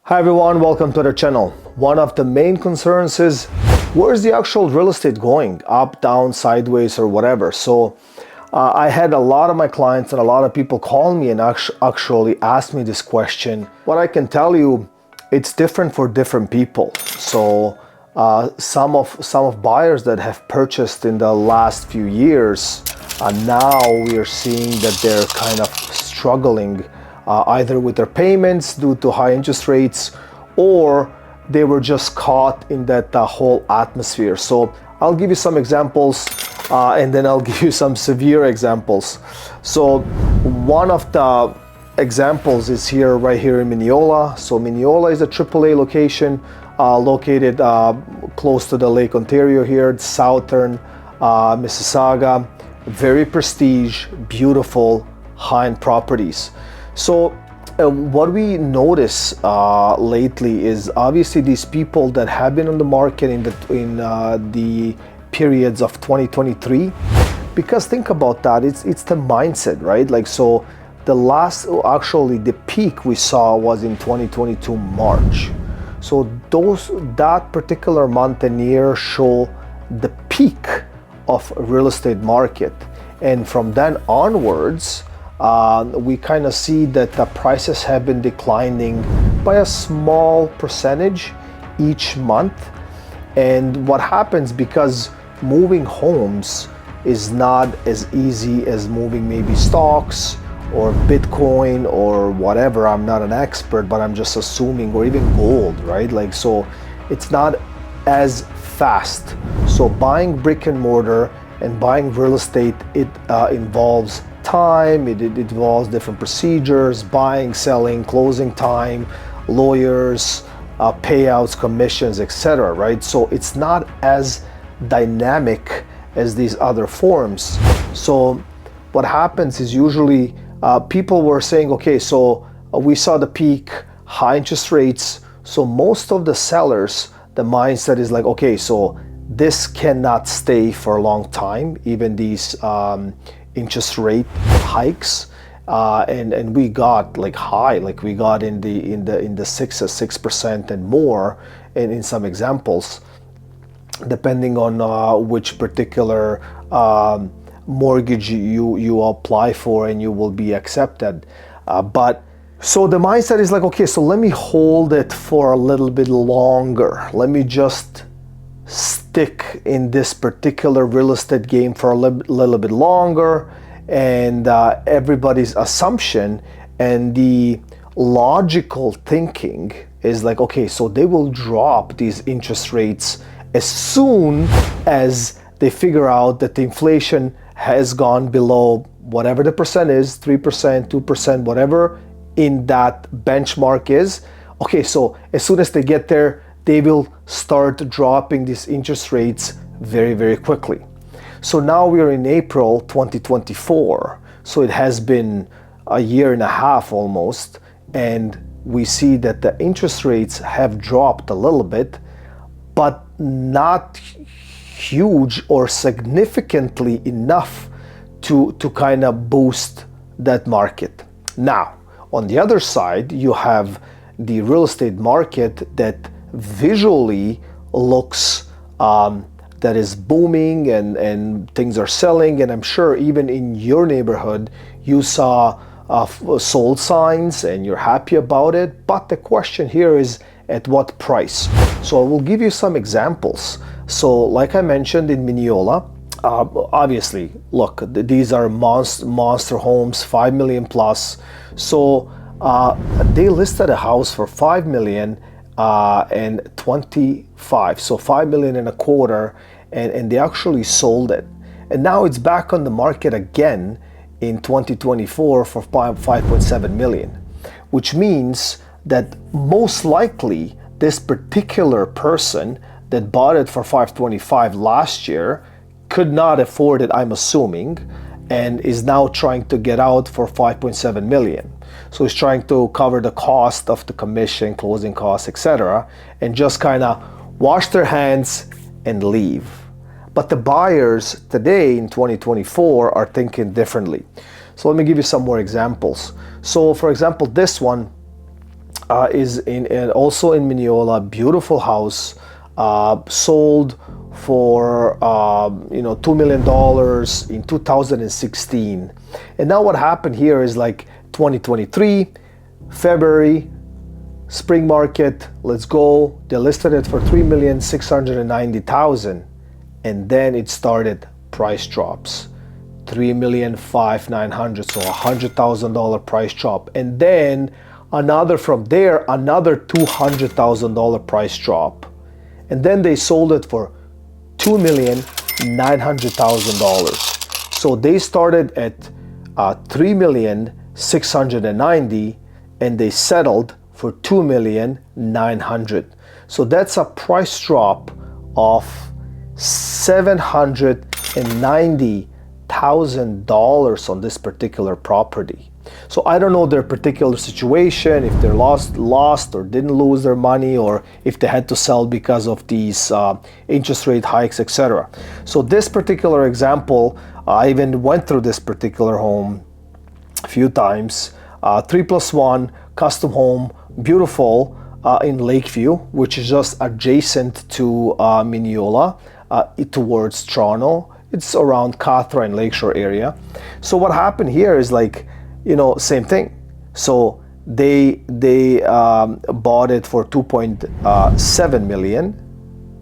Hi everyone, welcome to the channel. One of the main concerns is where's the actual real estate going? Up, down, sideways, or whatever. So I had a lot of my clients and a lot of people call me and actually ask me this question. What I can tell you, it's different for different people. So some of buyers that have purchased in the last few years, now we are seeing that they're kind of struggling either with their payments due to high interest rates, or they were just caught in that whole atmosphere. So I'll give you some examples and then I'll give you some severe examples. So one of the examples is right here in Mineola. So Mineola is a AAA location located close to the Lake Ontario here, southern Mississauga. Very prestige, beautiful, high-end properties. So what we notice lately is obviously these people that have been on the market in the periods of 2023, because think about that, it's the mindset, right? Like, so the peak we saw was in 2022 March. So that particular month and year show the peak of real estate market, and from then onwards we kind of see that the prices have been declining by a small percentage each month. And what happens, because moving homes is not as easy as moving maybe stocks or Bitcoin or whatever, I'm not an expert, but I'm just assuming, or even gold, right? Like, so it's not as fast. So buying brick and mortar and buying real estate, it involves time, it involves different procedures, buying, selling, closing time, lawyers, payouts, commissions, etc., right? So it's not as dynamic as these other forms. So what happens is usually people were saying, okay, so we saw the peak, high interest rates, so most of the sellers, the mindset is like, okay, so this cannot stay for a long time, even these interest rate hikes, and we got like high, like we got in the 6% and more, and in some examples, depending on which particular mortgage you apply for, and you will be accepted. But so the mindset is like, okay, so let me hold it for a little bit longer. Let me just stick in this particular real estate game for a little bit longer. And everybody's assumption and the logical thinking is like, okay, so they will drop these interest rates as soon as they figure out that the inflation has gone below whatever the percent is, 3%, 2%, whatever in that benchmark is. Okay, so as soon as they get there, they will start dropping these interest rates very, very quickly. So now we are in April 2024. So it has been a year and a half almost, and we see that the interest rates have dropped a little bit, but not huge or significantly enough to kind of boost that market. Now, on the other side, you have the real estate market that visually looks that is booming and things are selling, and I'm sure even in your neighborhood you saw sold signs and you're happy about it. But the question here is, at what price? So I will give you some examples. So like I mentioned in Mineola, obviously, look, these are monster homes, 5 million plus. So they listed a house for 5 million and 25, so 5 million and a quarter, and they actually sold it. And now it's back on the market again in 2024 for 5.7 million, which means that most likely this particular person that bought it for 525 last year could not afford it, I'm assuming, and is now trying to get out for 5.7 million. So he's trying to cover the cost of the commission, closing costs, etc., and just kind of wash their hands and leave. But the buyers today in 2024 are thinking differently. So let me give you some more examples. So for example, this one, is also in Mineola, beautiful house, sold for $2 million in 2016. And now what happened here is like 2023, February, spring market, let's go. They listed it for $3,690,000, and then it started price drops. $3,590,000, so $100,000 price drop, and then another from there, another $200,000 price drop, and then they sold it for $2,900,000. So they started at $3,690,000 and they settled for $2,900,000. So that's a price drop of $790,000 on this particular property. So I don't know their particular situation, if they're lost or didn't lose their money, or if they had to sell because of these interest rate hikes, etc. So this particular example, I even went through this particular home a few times. 3+1 custom home, beautiful, in Lakeview, which is just adjacent to Mineola, towards Toronto. It's around Cathra and Lakeshore area. So what happened here is like, same thing. So they bought it for 2.7 million.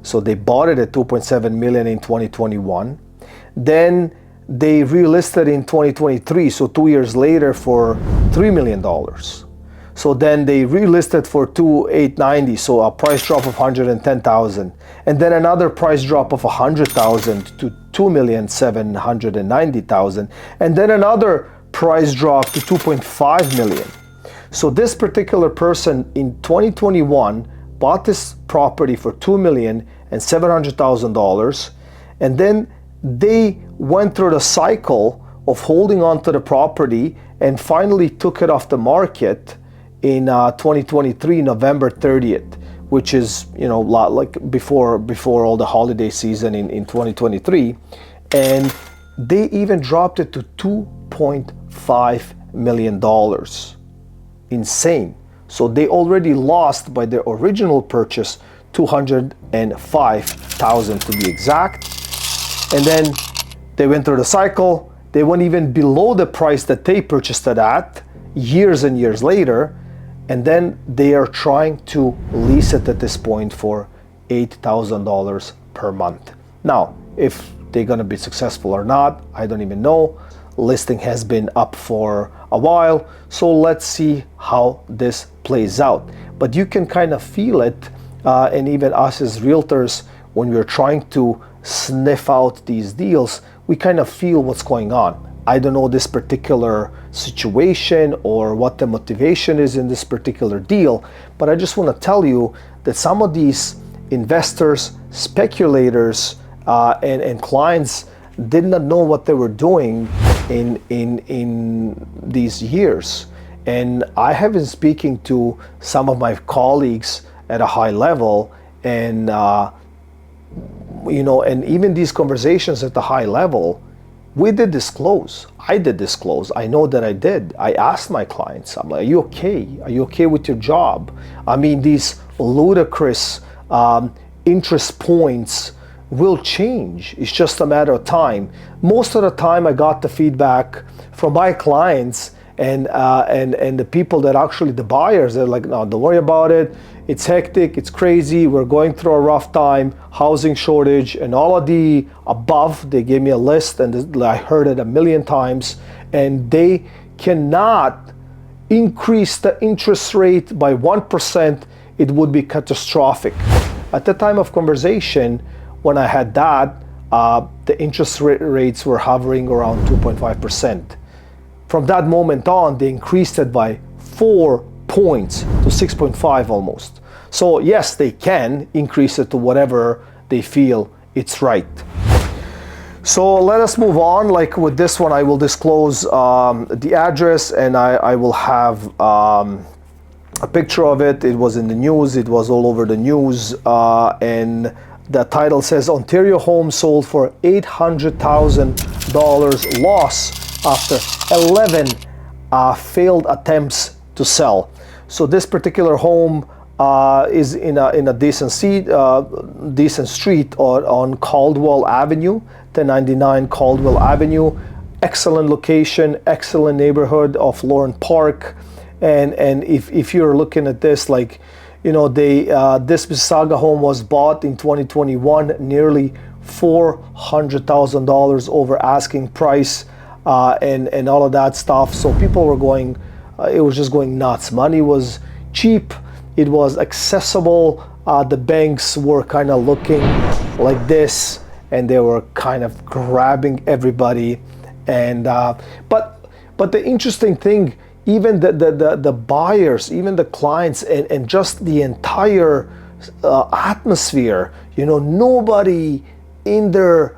So they bought it at 2.7 million in 2021. Then they relisted in 2023, so 2 years later, for $3 million. So then they relisted for 2,890, so a price drop of 110,000, and then another price drop of 100,000 to 2,790,000, and then another price drop to 2.5 million. So this particular person in 2021 bought this property for $2,700,000, and then they went through the cycle of holding on to the property and finally took it off the market in 2023, November 30th, which is, like before all the holiday season in 2023. And they even dropped it to $2.5 million. Insane. So they already lost by their original purchase $205,000 to be exact. And then they went through the cycle. They went even below the price that they purchased it at years and years later. And then they are trying to lease it at this point for $8,000 per month. Now, if they're going to be successful or not, I don't even know. Listing has been up for a while, so let's see how this plays out. But you can kind of feel it, and even us as realtors, when we're trying to sniff out these deals, we kind of feel what's going on. I don't know this particular situation or what the motivation is in this particular deal, but I just want to tell you that some of these investors, speculators, and clients did not know what they were doing in these years. And I have been speaking to some of my colleagues at a high level, and and even these conversations at the high level, we did disclose. I did disclose. I know that I did. I asked my clients, I'm like, are you okay? Are you okay with your job? I mean, these ludicrous interest points will change. It's just a matter of time. Most of the time I got the feedback from my clients and the people that actually, the buyers, they're like, no, don't worry about it. It's hectic, it's crazy, we're going through a rough time, housing shortage, and all of the above. They gave me a list, and I heard it a million times, and they cannot increase the interest rate by 1%. It would be catastrophic. At the time of conversation, when I had that, the interest rates were hovering around 2.5%. From that moment on, they increased it by 4 points to 6.5 almost. So yes, they can increase it to whatever they feel it's right. So let us move on. Like with this one, I will disclose the address, and I will have a picture of it. It was in the news. It was all over the news, and the title says Ontario home sold for $800,000 loss after 11 failed attempts to sell. So this particular home is in a decent street on Caldwell Avenue, 1099 Caldwell Avenue. Excellent location, excellent neighborhood of Lauren Park. And if you're looking at this, like, you know, this Mississauga home was bought in 2021, nearly $400,000 over asking price, and all of that stuff. So people were going, it was just going nuts. Money was cheap, it was accessible. The banks were kind of looking like this, and they were kind of grabbing everybody. And but the interesting thing, even the buyers, even the clients, and just the entire atmosphere, you know, nobody in their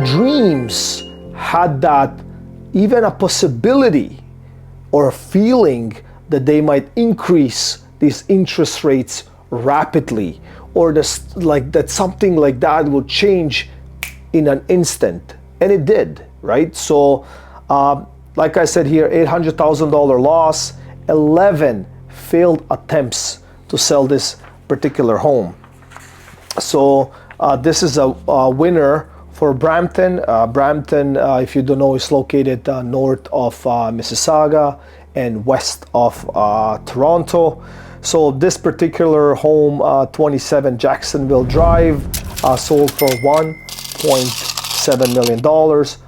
dreams had that, even a possibility or a feeling that they might increase these interest rates rapidly, or this, like, that something like that would change in an instant. And it did, right? So like I said here, $800,000 loss, 11 failed attempts to sell this particular home. So this is a winner for Brampton. Brampton, if you don't know, is located north of Mississauga and west of Toronto. So this particular home, 27 Jacksonville Drive, sold for $1.7 million.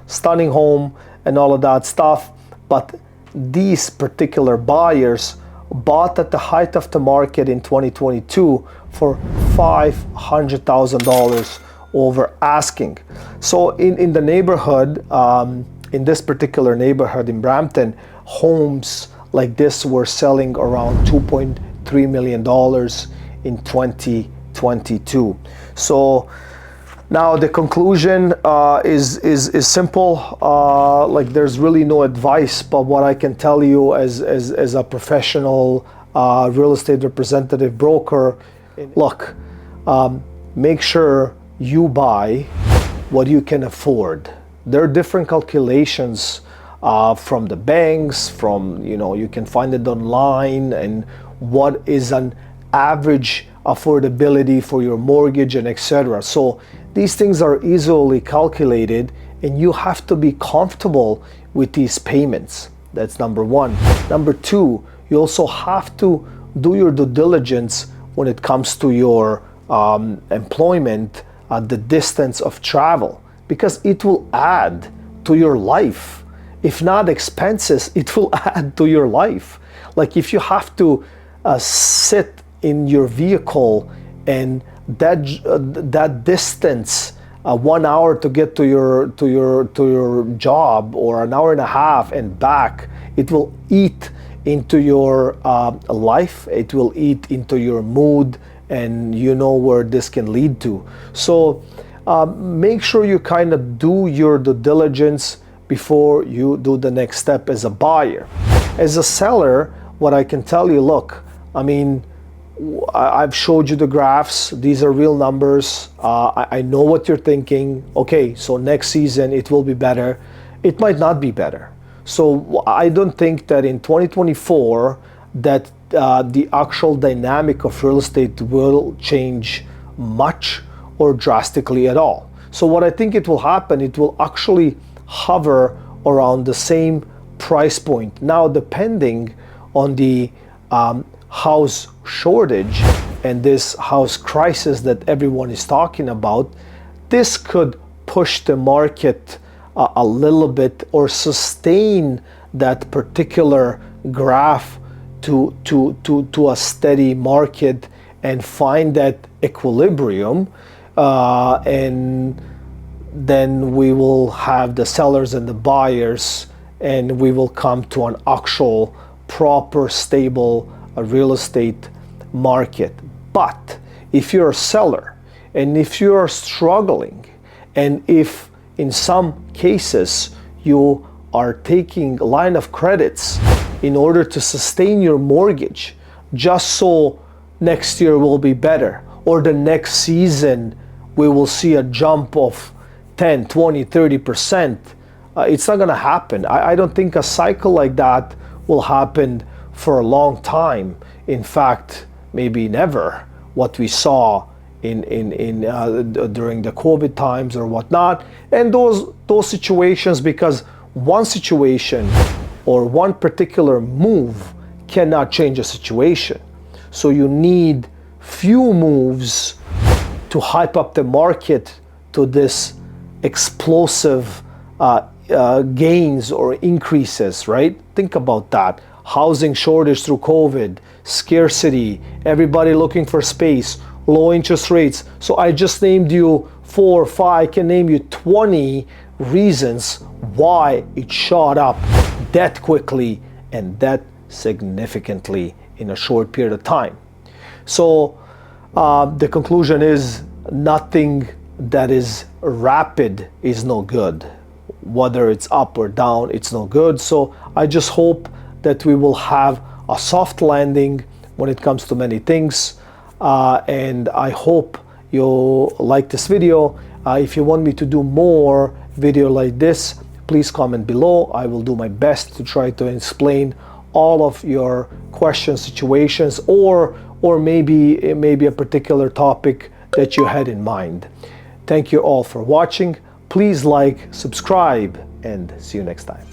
Stunning home and all of that stuff. But these particular buyers bought at the height of the market in 2022 for $500,000 over asking. So in the neighborhood, in this particular neighborhood in Brampton, homes like this were selling around $2.3 million in 2022. So now the conclusion is simple. Like, there's really no advice, but what I can tell you as a professional real estate representative broker, look, make sure you buy what you can afford. There are different calculations from the banks, from, you know, you can find it online, and what is an average affordability for your mortgage and etc. So these things are easily calculated, and you have to be comfortable with these payments. That's number one. Number two, you also have to do your due diligence when it comes to your employment, the distance of travel, because it will add to your life. If not expenses, it will add to your life. Like, if you have to sit in your vehicle, and that distance, 1 hour to get to your job, or an hour and a half and back, it will eat into your life. It will eat into your mood, and you know where this can lead to. So make sure you kind of do your due diligence before you do the next step as a buyer. As a seller, what I can tell you, look, I mean, I've showed you the graphs. These are real numbers. I know what you're thinking. Okay, so next season it will be better. It might not be better. So I don't think that in 2024 that the actual dynamic of real estate will change much or drastically at all. So what I think it will happen, it will actually hover around the same price point. Now, depending on the house shortage and this house crisis that everyone is talking about, this could push the market a little bit, or sustain that particular graph to a steady market and find that equilibrium, and then we will have the sellers and the buyers, and we will come to an actual proper stable real estate market. But if you're a seller, and if you are struggling, and if in some cases you are taking line of credits in order to sustain your mortgage just so next year will be better, or the next season we will see a jump of 10, 20, 30%, it's not going to happen. I don't think a cycle like that will happen for a long time. In fact, maybe never, what we saw during the COVID times or whatnot. And those situations, because one situation or one particular move cannot change a situation. So you need few moves to hype up the market to this explosive gains or increases, right? Think about that. Housing shortage through COVID, scarcity, everybody looking for space, low interest rates. So I just named you 4 or 5, I can name you 20 reasons why it shot up that quickly and that significantly in a short period of time. So the conclusion is nothing that is rapid is no good. Whether it's up or down, it's no good. So I just hope that we will have a soft landing when it comes to many things. And I hope you like this video. If you want me to do more video like this, please comment below. I will do my best to try to explain all of your questions, situations, or maybe a particular topic that you had in mind. Thank you all for watching. Please like, subscribe, and see you next time.